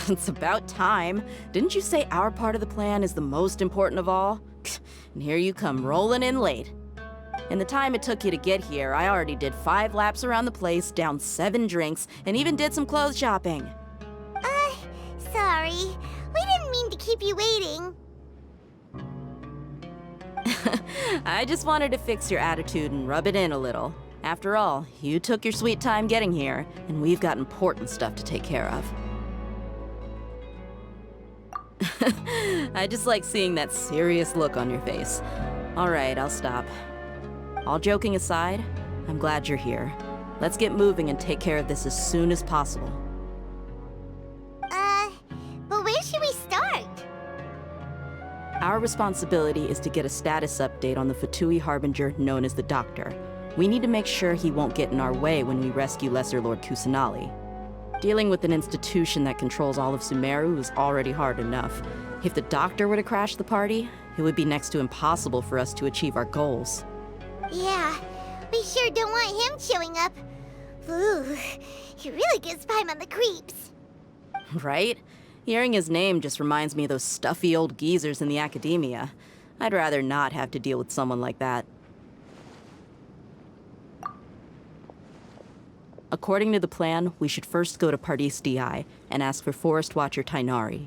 It's about time. Didn't you say our part of the plan is the most important of all? And here you come rolling in late. In the time it took you to get here, I already did 5 laps around the place, downed 7 drinks, and even did some clothes shopping. Sorry. We didn't mean to keep you waiting. I just wanted to fix your attitude and rub it in a little. After all, you took your sweet time getting here, and we've got important stuff to take care of. I just like seeing that serious look on your face. All right, I'll stop. All joking aside, I'm glad you're here. Let's get moving and take care of this as soon as possible. But where should we start? Our responsibility is to get a status update on the Fatui Harbinger known as the Doctor. We need to make sure he won't get in our way when we rescue Lesser Lord Kusanali. Dealing with an institution that controls all of Sumeru is already hard enough. If the Doctor were to crash the party, it would be next to impossible for us to achieve our goals. Yeah, we sure don't want him showing up. Ooh, he really gives Paimon the creeps. Right? Hearing his name just reminds me of those stuffy old geezers in the academia. I'd rather not have to deal with someone like that. According to the plan, we should first go to Pardis DI and ask for Forest Watcher Tainari.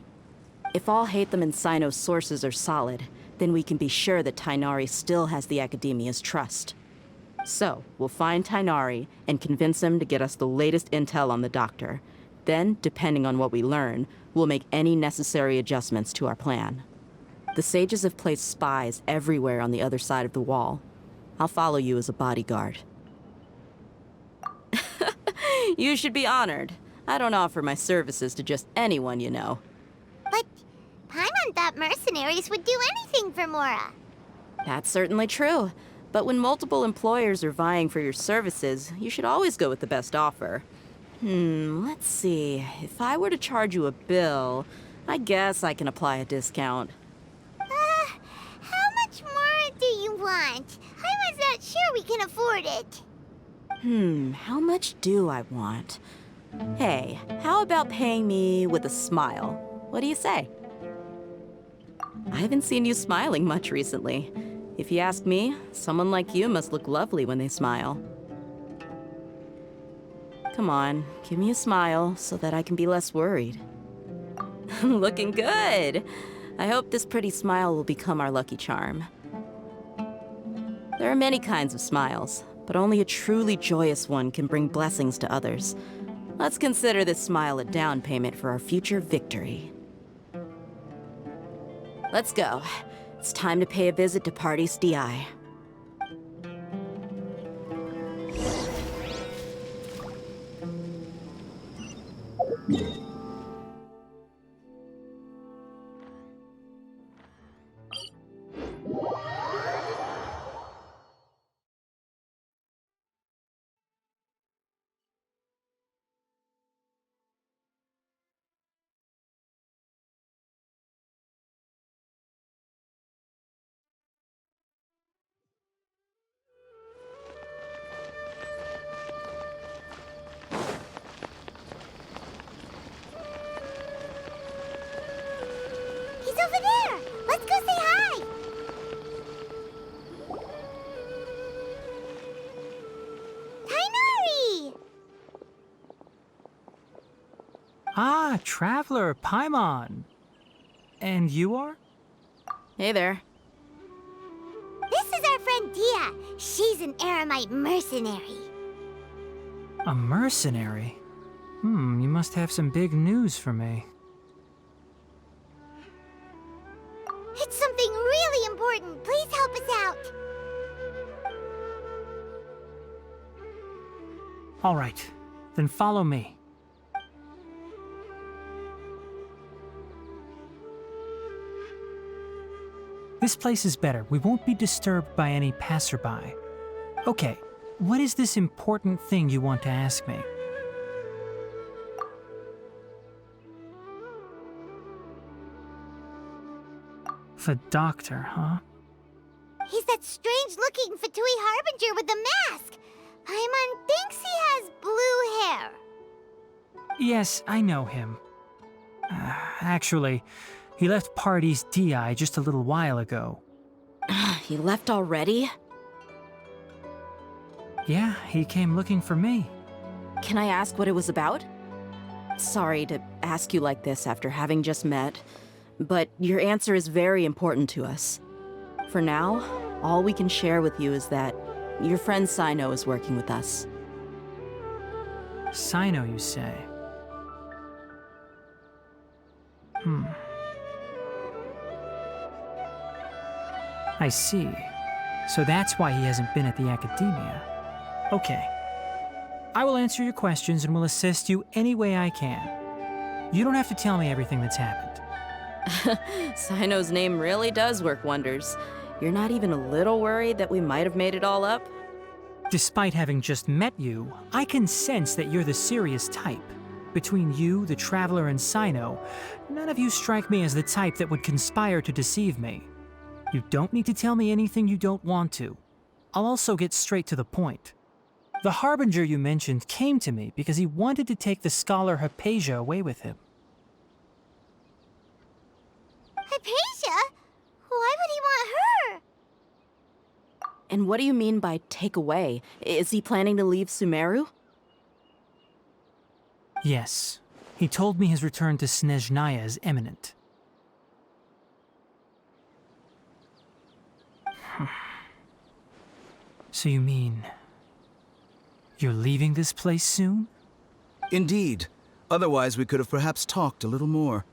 If all Hatham and Sino's sources are solid, then we can be sure that Tainari still has the academia's trust. So, we'll find Tainari and convince him to get us the latest intel on the Doctor. Then, depending on what we learn, we'll make any necessary adjustments to our plan. The sages have placed spies everywhere on the other side of the wall. I'll follow you as a bodyguard. You should be honored. I don't offer my services to just anyone you know. But Paimon thought mercenaries would do anything for Mora. That's certainly true. But when multiple employers are vying for your services, you should always go with the best offer. Let's see. If I were to charge you a bill, I guess I can apply a discount. How much more do you want? I was not sure we can afford it. How much do I want? Hey, how about paying me with a smile? What do you say? I haven't seen you smiling much recently. If you ask me, someone like you must look lovely when they smile. Come on, give me a smile so that I can be less worried. Looking good! I hope this pretty smile will become our lucky charm. There are many kinds of smiles, but only a truly joyous one can bring blessings to others. Let's consider this smile a down payment for our future victory. Let's go. It's time to pay a visit to Pardis DI. He's over there! Let's go say hi! Tainari! Ah, Traveler, Paimon. And you are? Hey there. This is our friend Dia. She's an Aramite mercenary. A mercenary? You must have some big news for me. It's something really important. Please help us out. All right, then follow me. This place is better. We won't be disturbed by any passerby. Okay, what is this important thing you want to ask me? The Doctor, huh? He's that strange-looking Fatui Harbinger with the mask. Paimon thinks he has blue hair. Yes, I know him. Actually, he left Party's DI just a little while ago. He left already? Yeah, he came looking for me. Can I ask what it was about? Sorry to ask you like this after having just met, but your answer is very important to us. For now, all we can share with you is that your friend Sino is working with us. Sino, you say? I see. So that's why he hasn't been at the academia. Okay. I will answer your questions and will assist you any way I can. You don't have to tell me everything that's happened. Sino's name really does work wonders. You're not even a little worried that we might have made it all up? Despite having just met you, I can sense that you're the serious type. Between you, the Traveler, and Sino, none of you strike me as the type that would conspire to deceive me. You don't need to tell me anything you don't want to. I'll also get straight to the point. The Harbinger you mentioned came to me because he wanted to take the scholar Hypatia away with him. Hypatia? Why would he want her? And what do you mean by take away? Is he planning to leave Sumeru? Yes. He told me his return to Snezhnaya is imminent. So you mean... you're leaving this place soon? Indeed. Otherwise, we could have perhaps talked a little more.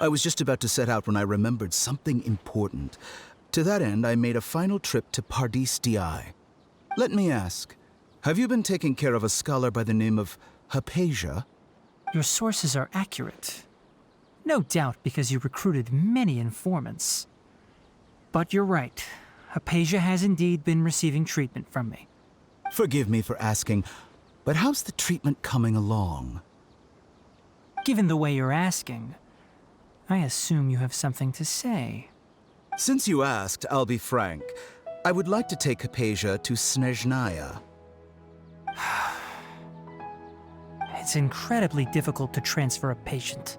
I was just about to set out when I remembered something important. To that end, I made a final trip to Pardis DI. Let me ask, have you been taking care of a scholar by the name of Hypatia? Your sources are accurate. No doubt because you recruited many informants. But you're right. Hypatia has indeed been receiving treatment from me. Forgive me for asking, but how's the treatment coming along? Given the way you're asking, I assume you have something to say. Since you asked, I'll be frank. I would like to take Hypatia to Snezhnaya. It's incredibly difficult to transfer a patient.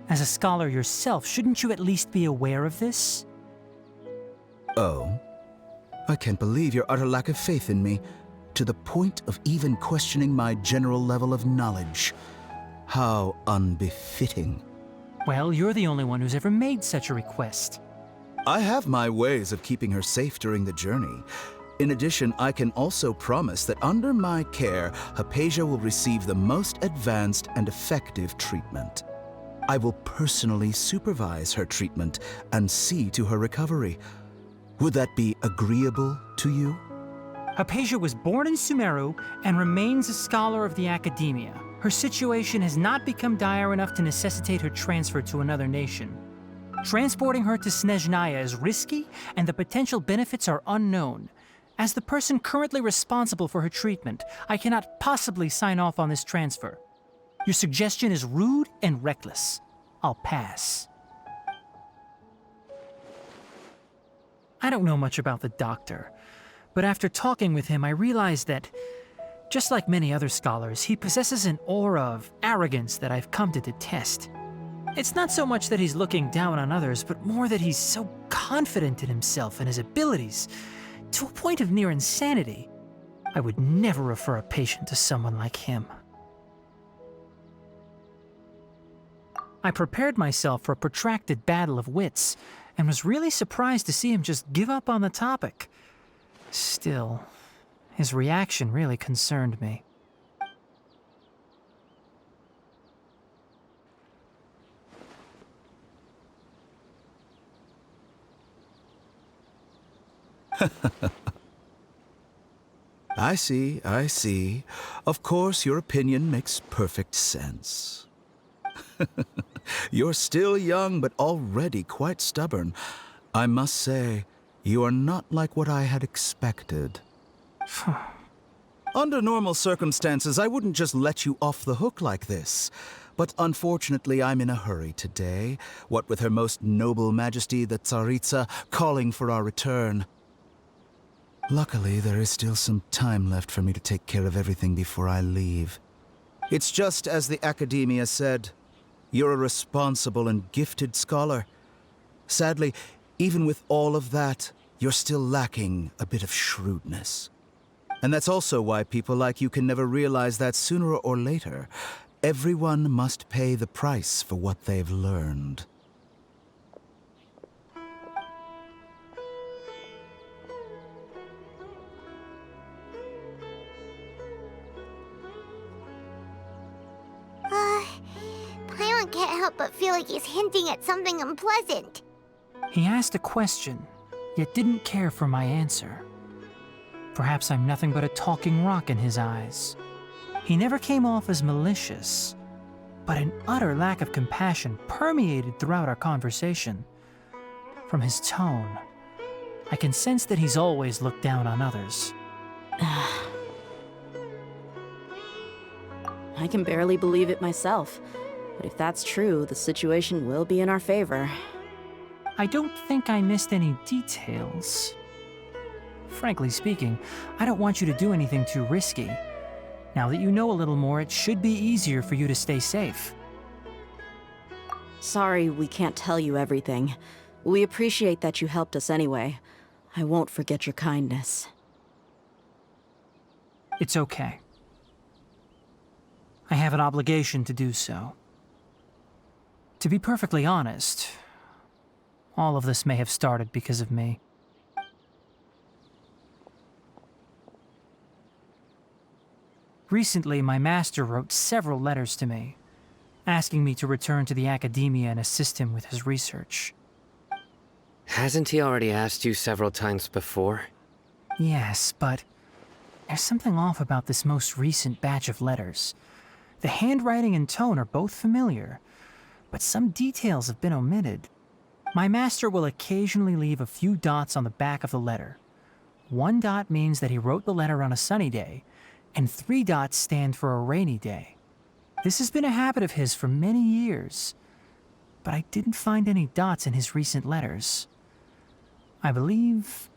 As a scholar yourself, shouldn't you at least be aware of this? Oh? I can't believe your utter lack of faith in me, to the point of even questioning my general level of knowledge. How unbefitting. Well, you're the only one who's ever made such a request. I have my ways of keeping her safe during the journey. In addition, I can also promise that under my care, Hypatia will receive the most advanced and effective treatment. I will personally supervise her treatment and see to her recovery. Would that be agreeable to you? Hypatia was born in Sumeru and remains a scholar of the academia. Her situation has not become dire enough to necessitate her transfer to another nation. Transporting her to Snezhnaya is risky, and the potential benefits are unknown. As the person currently responsible for her treatment, I cannot possibly sign off on this transfer. Your suggestion is rude and reckless. I'll pass. I don't know much about the doctor, but after talking with him, I realized that, just like many other scholars, he possesses an aura of arrogance that I've come to detest. It's not so much that he's looking down on others, but more that he's so confident in himself and his abilities, to a point of near insanity. I would never refer a patient to someone like him. I prepared myself for a protracted battle of wits, and was really surprised to see him just give up on the topic. Still, his reaction really concerned me. I see, I see. Of course, your opinion makes perfect sense. You're still young, but already quite stubborn. I must say, you are not like what I had expected. Under normal circumstances, I wouldn't just let you off the hook like this. But unfortunately, I'm in a hurry today, what with Her Most Noble Majesty the Tsaritsa calling for our return. Luckily, there is still some time left for me to take care of everything before I leave. It's just as the Academia said. You're a responsible and gifted scholar. Sadly, even with all of that, you're still lacking a bit of shrewdness. And that's also why people like you can never realize that sooner or later, everyone must pay the price for what they've learned. Paimon can't help but feel like he's hinting at something unpleasant. He asked a question, yet didn't care for my answer. Perhaps I'm nothing but a talking rock in his eyes. He never came off as malicious, but an utter lack of compassion permeated throughout our conversation. From his tone, I can sense that he's always looked down on others. I can barely believe it myself. But if that's true, the situation will be in our favor. I don't think I missed any details. Frankly speaking, I don't want you to do anything too risky. Now that you know a little more, it should be easier for you to stay safe. Sorry we can't tell you everything. We appreciate that you helped us anyway. I won't forget your kindness. It's okay. I have an obligation to do so. To be perfectly honest, all of this may have started because of me. Recently, my master wrote several letters to me, asking me to return to the Academia and assist him with his research. Hasn't he already asked you several times before? Yes, but there's something off about this most recent batch of letters. The handwriting and tone are both familiar, but some details have been omitted. My master will occasionally leave a few dots on the back of the letter. 1 dot means that he wrote the letter on a sunny day, and 3 dots stand for a rainy day. This has been a habit of his for many years, but I didn't find any dots in his recent letters. I believe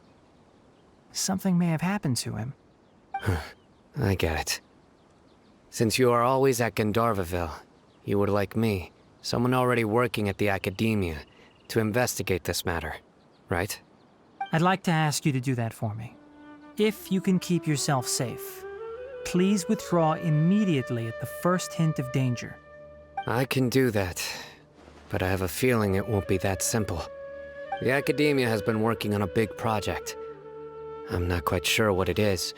something may have happened to him. I get it. Since you are always at Gandharvaville, you would like me, someone already working at the Academia, to investigate this matter, right? I'd like to ask you to do that for me. If you can keep yourself safe, please withdraw immediately at the first hint of danger. I can do that, but I have a feeling it won't be that simple. The Academia has been working on a big project. I'm not quite sure what it is,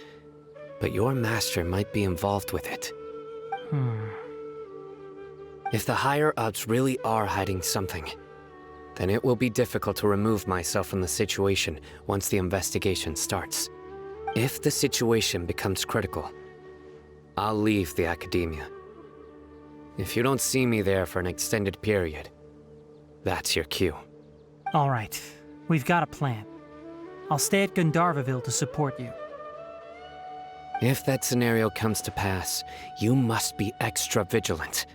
but your master might be involved with it. If the higher-ups really are hiding something, then it will be difficult to remove myself from the situation once the investigation starts. If the situation becomes critical, I'll leave the Academia. If you don't see me there for an extended period, that's your cue. All right, we've got a plan. I'll stay at Gandharvaville to support you. If that scenario comes to pass, you must be extra vigilant.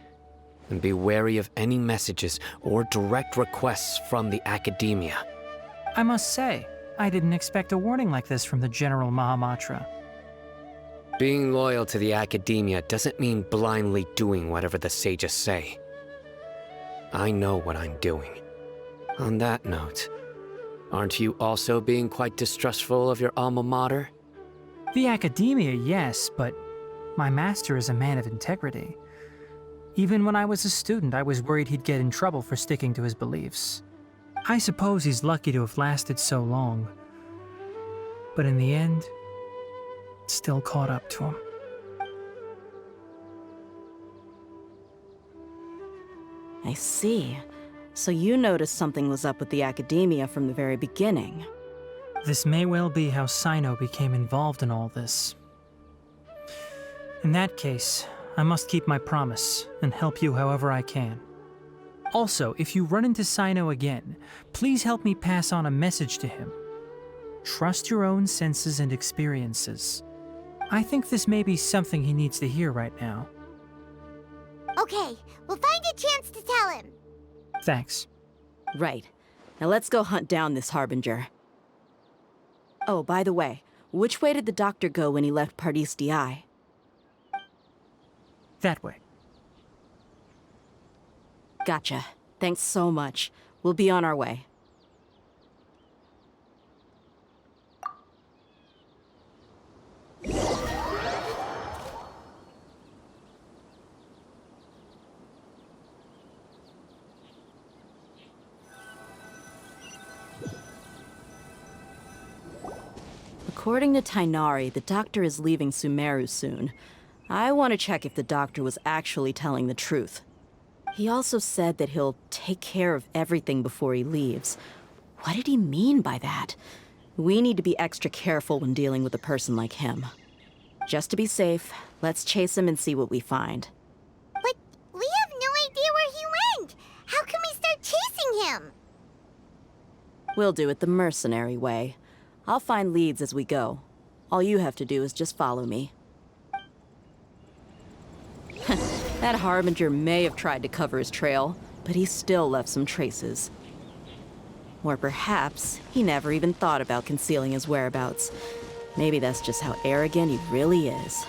And be wary of any messages or direct requests from the Academia. I must say, I didn't expect a warning like this from the General Mahamatra. Being loyal to the Academia doesn't mean blindly doing whatever the sages say. I know what I'm doing. On that note, aren't you also being quite distrustful of your alma mater? The Academia, yes, but my master is a man of integrity. Even when I was a student, I was worried he'd get in trouble for sticking to his beliefs. I suppose he's lucky to have lasted so long. But in the end, it still caught up to him. I see. So you noticed something was up with the Academia from the very beginning. This may well be how Sino became involved in all this. In that case, I must keep my promise and help you however I can. Also, if you run into Sino again, please help me pass on a message to him. Trust your own senses and experiences. I think this may be something he needs to hear right now. Okay, we'll find a chance to tell him. Thanks. Right. Now let's go hunt down this Harbinger. Oh, by the way, which way did the doctor go when he left Pardis DI? That way. Gotcha. Thanks so much. We'll be on our way. According to Tighnari, the doctor is leaving Sumeru soon. I want to check if the doctor was actually telling the truth. He also said that he'll take care of everything before he leaves. What did he mean by that? We need to be extra careful when dealing with a person like him. Just to be safe, let's chase him and see what we find. But we have no idea where he went! How can we start chasing him? We'll do it the mercenary way. I'll find leads as we go. All you have to do is just follow me. That Harbinger may have tried to cover his trail, but he still left some traces. Or perhaps he never even thought about concealing his whereabouts. Maybe that's just how arrogant he really is.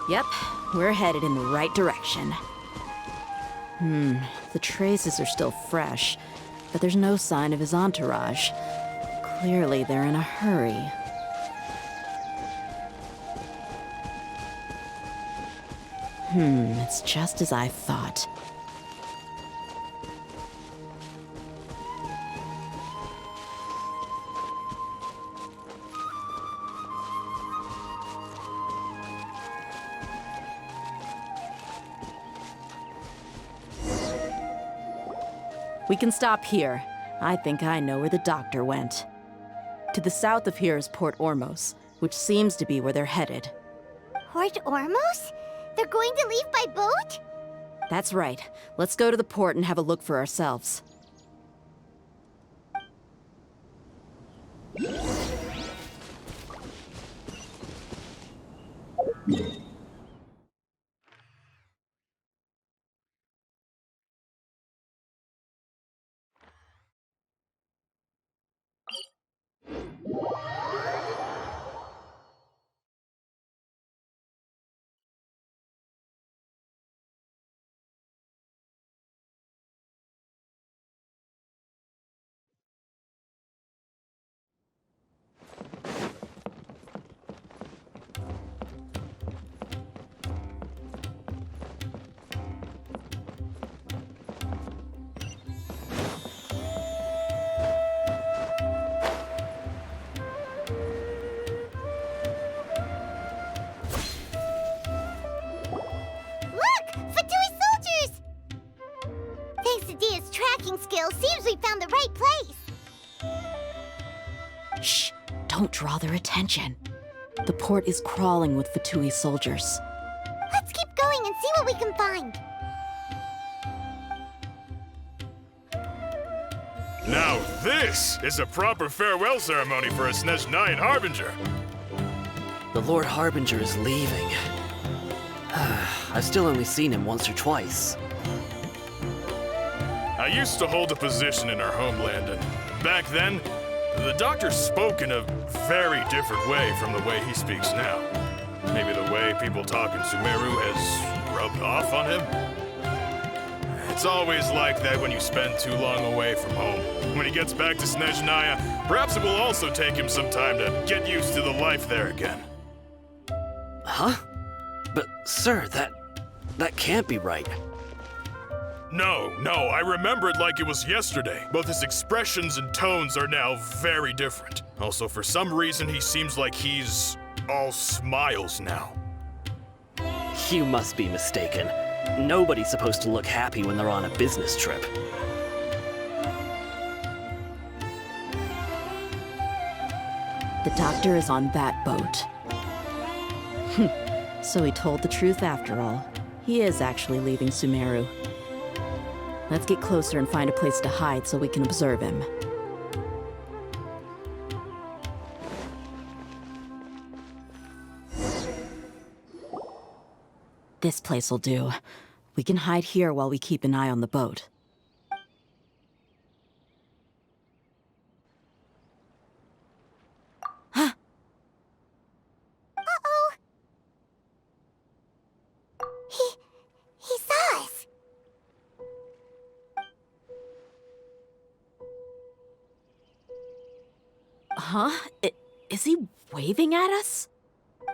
Yep, we're headed in the right direction. The traces are still fresh, but there's no sign of his entourage. Clearly, they're in a hurry. It's just as I thought. We can stop here. I think I know where the doctor went. To the south of here is Port Ormos, which seems to be where they're headed. Port Ormos? They're going to leave by boat? That's right. Let's go to the port and have a look for ourselves. Skill seems we found the right place. Shh! Don't draw their attention. The port is crawling with Fatui soldiers. Let's keep going and see what we can find. Now this is a proper farewell ceremony for a Snezhnayan Harbinger. The Lord Harbinger is leaving. I've still only seen him once or twice. I used to hold a position in our homeland, and back then, the doctor spoke in a very different way from the way he speaks now. Maybe the way people talk in Sumeru has rubbed off on him? It's always like that when you spend too long away from home. When he gets back to Snezhnaya, perhaps it will also take him some time to get used to the life there again. Huh? But, sir, that can't be right. No, I remember it like it was yesterday. Both his expressions and tones are now very different. Also, for some reason, he seems like he's all smiles now. You must be mistaken. Nobody's supposed to look happy when they're on a business trip. The doctor is on that boat. So he told the truth after all. He is actually leaving Sumeru. Let's get closer and find a place to hide so we can observe him. This place will do. We can hide here while we keep an eye on the boat. Huh? Is he waving at us?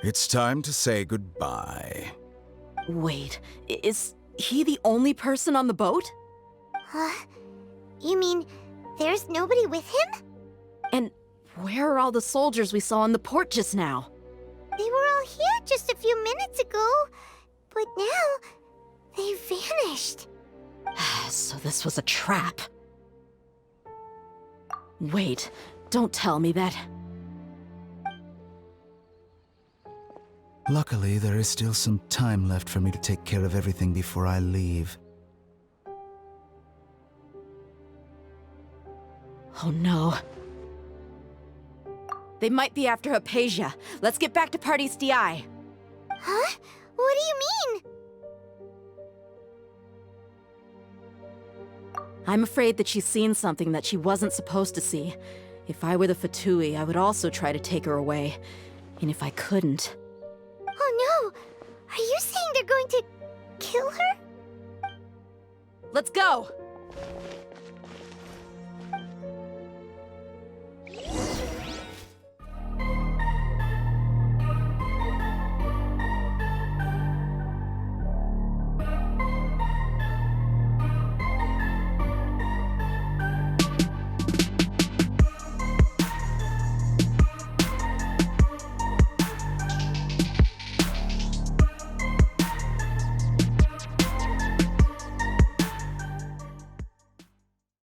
It's time to say goodbye. Wait, is he the only person on the boat? Huh? You mean there's nobody with him? And where are all the soldiers we saw in the port just now? They were all here just a few minutes ago, but now they vanished. So this was a trap. Wait, don't tell me that. Luckily, there is still some time left for me to take care of everything before I leave. Oh no. They might be after Hypatia. Let's get back to Party's DI. Huh? What do you mean? I'm afraid that she's seen something that she wasn't supposed to see. If I were the Fatui, I would also try to take her away. And if I couldn't... Oh no! Are you saying they're going to kill her? Let's go!